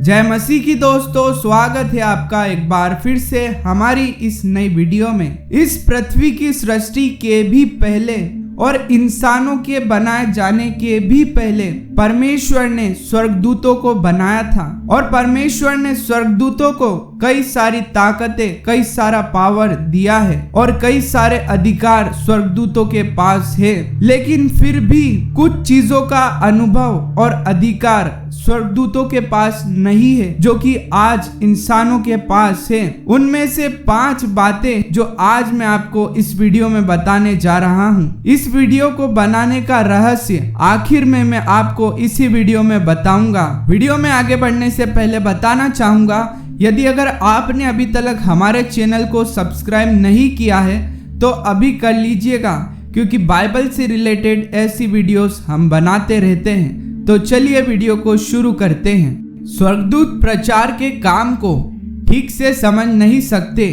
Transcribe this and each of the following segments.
जय मसीह की दोस्तों, स्वागत है आपका एक बार फिर से हमारी इस नई वीडियो में। इस पृथ्वी की सृष्टि के भी पहले और इंसानों के बनाए जाने के भी पहले परमेश्वर ने स्वर्गदूतों को बनाया था और परमेश्वर ने स्वर्गदूतों को कई सारी ताकतें, कई सारा पावर दिया है और कई सारे अधिकार स्वर्गदूतों के पास है। लेकिन फिर भी कुछ चीजों का अनुभव और अधिकार स्वर्गदूतों के पास नहीं है जो कि आज इंसानों के पास है। उनमें से 5 बातें जो आज मैं आपको इस वीडियो में बताने जा रहा हूँ। इस वीडियो को बनाने का रहस्य आखिर में मैं आपको इसी वीडियो में बताऊंगा। वीडियो में आगे बढ़ने से पहले बताना चाहूंगा, यदि अगर आपने अभी तक हमारे चैनल को सब्सक्राइब नहीं किया है तो अभी कर लीजिएगा, क्योंकि बाइबल से रिलेटेड ऐसी वीडियोस हम बनाते रहते हैं। तो चलिए वीडियो को शुरू करते हैं। स्वर्गदूत प्रचार के काम को ठीक से समझ नहीं सकते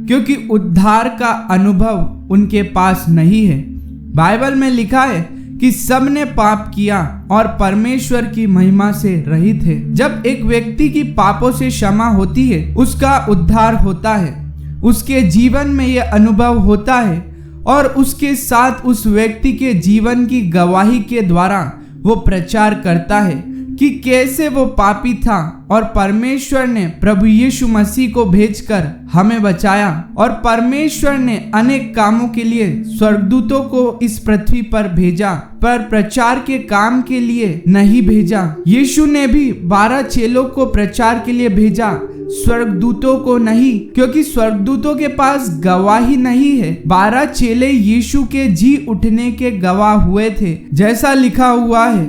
क्योंकि उद्धार का अनुभव उनके पास नहीं है। बाइबल में लिखा है कि सब ने पाप किया और परमेश्वर की महिमा से रहित है। जब एक व्यक्ति की पापों से क्षमा होती है, उसका उद्धार होता है, उसके जीवन में यह अनुभव होता है और उसके साथ उस व्यक्ति के जीवन की गवाही के द्वारा वो प्रचार करता है कि कैसे वो पापी था और परमेश्वर ने प्रभु यीशु मसीह को भेजकर हमें बचाया। और परमेश्वर ने अनेक कामों के लिए स्वर्गदूतों को इस पृथ्वी पर भेजा, पर प्रचार के काम के लिए नहीं भेजा। यीशु ने भी 12 चेलों को प्रचार के लिए भेजा, स्वर्गदूतों को नहीं, क्योंकि स्वर्गदूतों के पास गवाही नहीं है। 12 चेले यीशु के जी उठने के गवाह हुए थे। जैसा लिखा हुआ है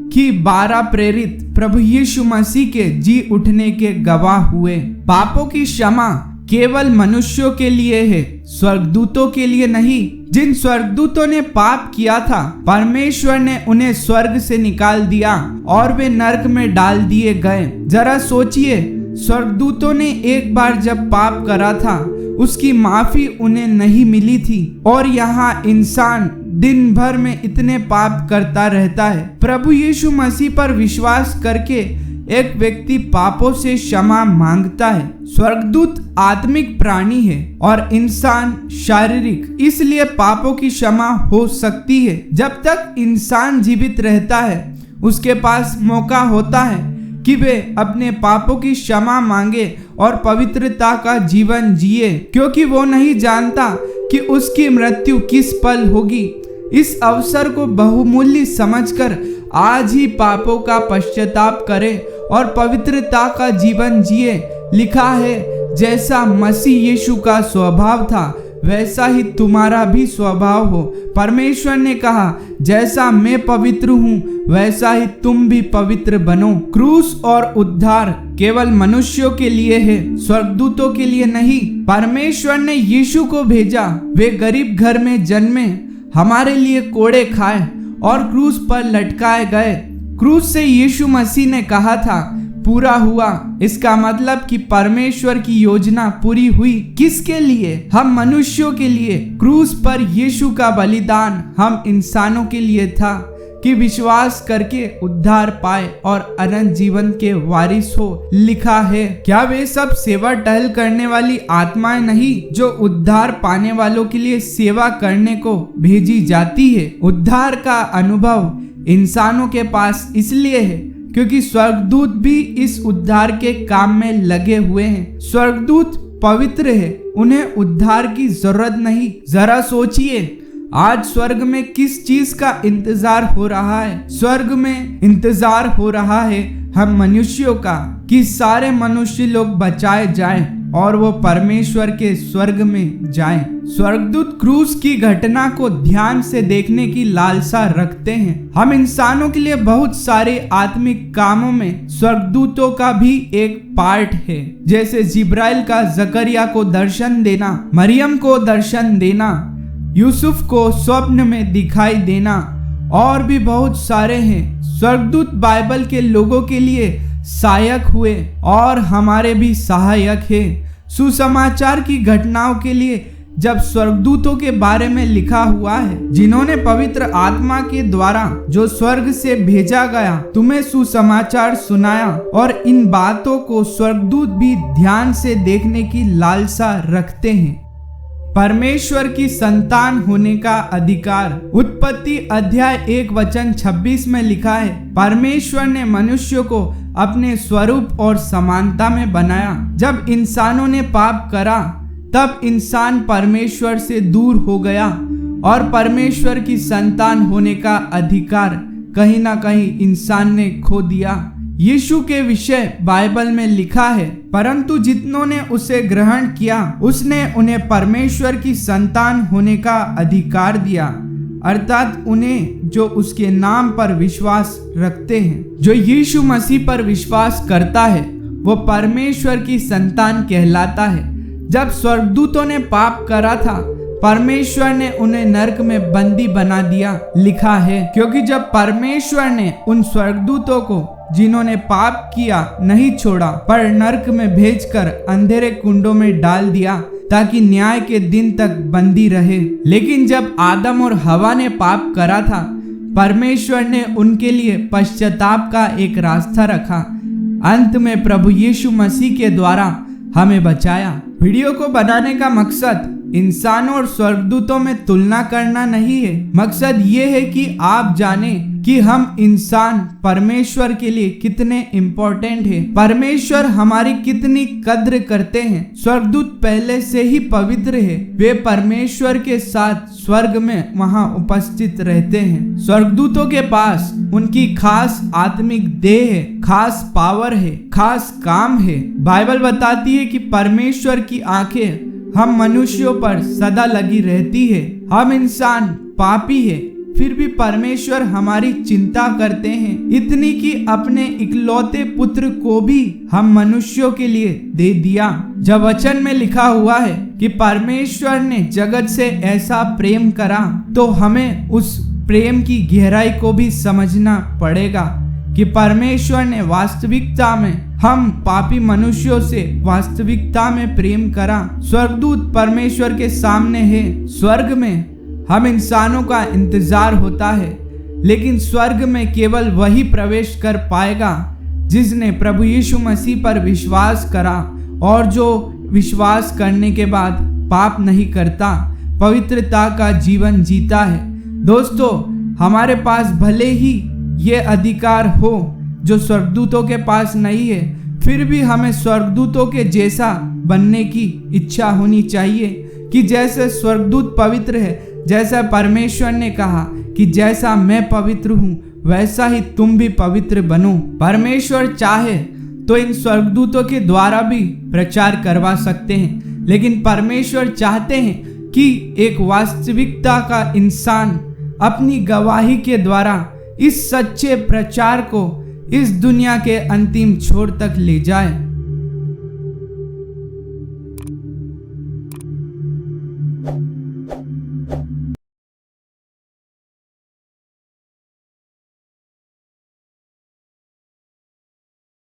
कि 12 प्रेरित प्रभु यीशु मसीह के जी उठने के गवाह हुए। पापों की क्षमा केवल मनुष्यों के लिए है, स्वर्गदूतों के लिए नहीं। जिन स्वर्गदूतों ने पाप किया था, परमेश्वर ने उन्हें स्वर्ग से निकाल दिया और वे नरक में डाल दिए गए। जरा सोचिए, स्वर्गदूतों ने एक बार जब पाप करा था, उसकी माफी उन्हें नहीं मिली थी और यहाँ इंसान दिन भर में इतने पाप करता रहता है। प्रभु यीशु मसीह पर विश्वास करके एक व्यक्ति पापों से क्षमा मांगता है। स्वर्गदूत आत्मिक प्राणी है और इंसान शारीरिक, इसलिए पापों की क्षमा हो सकती है। जब तक इंसान जीवित रहता है, उसके पास मौका होता है कि वे अपने पापों की क्षमा मांगे और पवित्रता का जीवन जिए, क्योंकि वो नहीं जानता कि उसकी मृत्यु किस पल होगी। इस अवसर को बहुमूल्य समझकर आज ही पापों का पश्चाताप करें और पवित्रता का जीवन जिए। लिखा है, जैसा मसीह यीशु का स्वभाव था वैसा ही तुम्हारा भी स्वभाव हो। परमेश्वर ने कहा, जैसा मैं पवित्र हूँ वैसा ही तुम भी पवित्र बनो। क्रूस और उद्धार केवल मनुष्यों के लिए है, स्वर्गदूतों के लिए नहीं। परमेश्वर ने यीशु को भेजा, वे गरीब घर में जन्मे, हमारे लिए कोड़े खाए और क्रूस पर लटकाए गए। क्रूस से यीशु मसीह ने कहा था, पूरा हुआ। इसका मतलब कि परमेश्वर की योजना पूरी हुई। किसके लिए? हम मनुष्यों के लिए। क्रूस पर यीशु का बलिदान हम इंसानों के लिए था कि विश्वास करके उद्धार पाए और अनंत जीवन के वारिस हो। लिखा है, क्या वे सब सेवा टहल करने वाली आत्माएं नहीं जो उद्धार पाने वालों के लिए सेवा करने को भेजी जाती है? उद्धार का अनुभव इंसानों के पास इसलिए है क्योंकि स्वर्गदूत भी इस उद्धार के काम में लगे हुए हैं। स्वर्गदूत पवित्र है, उन्हें उद्धार की जरूरत नहीं। जरा सोचिए, आज स्वर्ग में किस चीज का इंतजार हो रहा है? स्वर्ग में इंतजार हो रहा है हम मनुष्यों का, कि सारे मनुष्य लोग बचाए जाएं और वो परमेश्वर के स्वर्ग में जाएं। स्वर्गदूत क्रूस की घटना को ध्यान से देखने की लालसा रखते हैं। हम इंसानों के लिए बहुत सारे आत्मिक कामों में स्वर्गदूतों का भी एक पार्ट है, जैसे जिब्राइल का जकरिया को दर्शन देना, मरियम को दर्शन देना, यूसुफ को स्वप्न में दिखाई देना और भी बहुत सारे हैं। स्वर्गदूत बाइबल के लोगों के लिए सहायक हुए और हमारे भी सहायक हैं। सुसमाचार की घटनाओं के लिए जब स्वर्गदूतों के बारे में लिखा हुआ है, जिन्होंने पवित्र आत्मा के द्वारा जो स्वर्ग से भेजा गया तुम्हें सुसमाचार सुनाया, और इन बातों को स्वर्गदूत भी ध्यान से देखने की लालसा रखते हैं। परमेश्वर की संतान होने का अधिकार। उत्पत्ति अध्याय 1:26 में लिखा है, परमेश्वर ने मनुष्य को अपने स्वरूप और समानता में बनाया। जब इंसानों ने पाप करा तब इंसान परमेश्वर से दूर हो गया और परमेश्वर की संतान होने का अधिकार कहीं ना कहीं इंसान ने खो दिया। यीशु के विषय बाइबल में लिखा है, परंतु जितनों ने उसे ग्रहण किया उसने उन्हें परमेश्वर की संतान होने का अधिकार दिया, अर्थात उन्हें जो उसके नाम पर विश्वास रखते हैं। जो यीशु मसीह पर विश्वास करता है वो परमेश्वर की संतान कहलाता है। जब स्वर्गदूतों ने पाप करा था, परमेश्वर ने उन्हें नरक में बंदी बना दिया, लिखा है, क्योंकि जब परमेश्वर ने उन स्वर्गदूतों को जिन्होंने पाप किया नहीं छोड़ा, पर नरक में भेजकर अंधेरे कुंडों में डाल दिया ताकि न्याय के दिन तक बंदी रहे। लेकिन जब आदम और हवा ने पाप करा था, परमेश्वर ने उनके लिए पश्चाताप का एक रास्ता रखा। अंत में प्रभु यीशु मसीह के द्वारा हमें बचाया। वीडियो को बनाने का मकसद इंसानों और स्वर्गदूतों में तुलना करना नहीं है। मकसद ये है कि आप जाने कि हम इंसान परमेश्वर के लिए कितने इम्पोर्टेंट हैं, परमेश्वर हमारी कितनी कद्र करते हैं। स्वर्गदूत पहले से ही पवित्र है, वे परमेश्वर के साथ स्वर्ग में वहां उपस्थित रहते हैं। स्वर्गदूतों के पास उनकी खास आत्मिक देह है, खास पावर है, खास काम है। बाइबल बताती है कि परमेश्वर की आंखें हम मनुष्यों पर सदा लगी रहती है। हम इंसान पापी है, फिर भी परमेश्वर हमारी चिंता करते हैं, इतनी कि अपने इकलौते पुत्र को भी हम मनुष्यों के लिए दे दिया। जब वचन में लिखा हुआ है कि परमेश्वर ने जगत से ऐसा प्रेम करा, तो हमें उस प्रेम की गहराई को भी समझना पड़ेगा कि परमेश्वर ने वास्तविकता में हम पापी मनुष्यों से वास्तविकता में प्रेम करा। स्वर्गदूत परमेश्वर के सामने है। स्वर्ग में हम इंसानों का इंतजार होता है, लेकिन स्वर्ग में केवल वही प्रवेश कर पाएगा जिसने प्रभु यीशु मसीह पर विश्वास करा और जो विश्वास करने के बाद पाप नहीं करता, पवित्रता का जीवन जीता है। दोस्तों, हमारे पास भले ही ये अधिकार हो जो स्वर्गदूतों के पास नहीं है, फिर भी हमें स्वर्गदूतों के जैसा बनने की इच्छा होनी चाहिए कि जैसे स्वर्गदूत पवित्र है, जैसा परमेश्वर ने कहा कि जैसा मैं पवित्र हूँ वैसा ही तुम भी पवित्र बनो। परमेश्वर चाहे तो इन स्वर्गदूतों के द्वारा भी प्रचार करवा सकते हैं, लेकिन परमेश्वर चाहते हैं कि एक वास्तविकता का इंसान अपनी गवाही के द्वारा इस सच्चे प्रचार को इस दुनिया के अंतिम छोर तक ले जाए।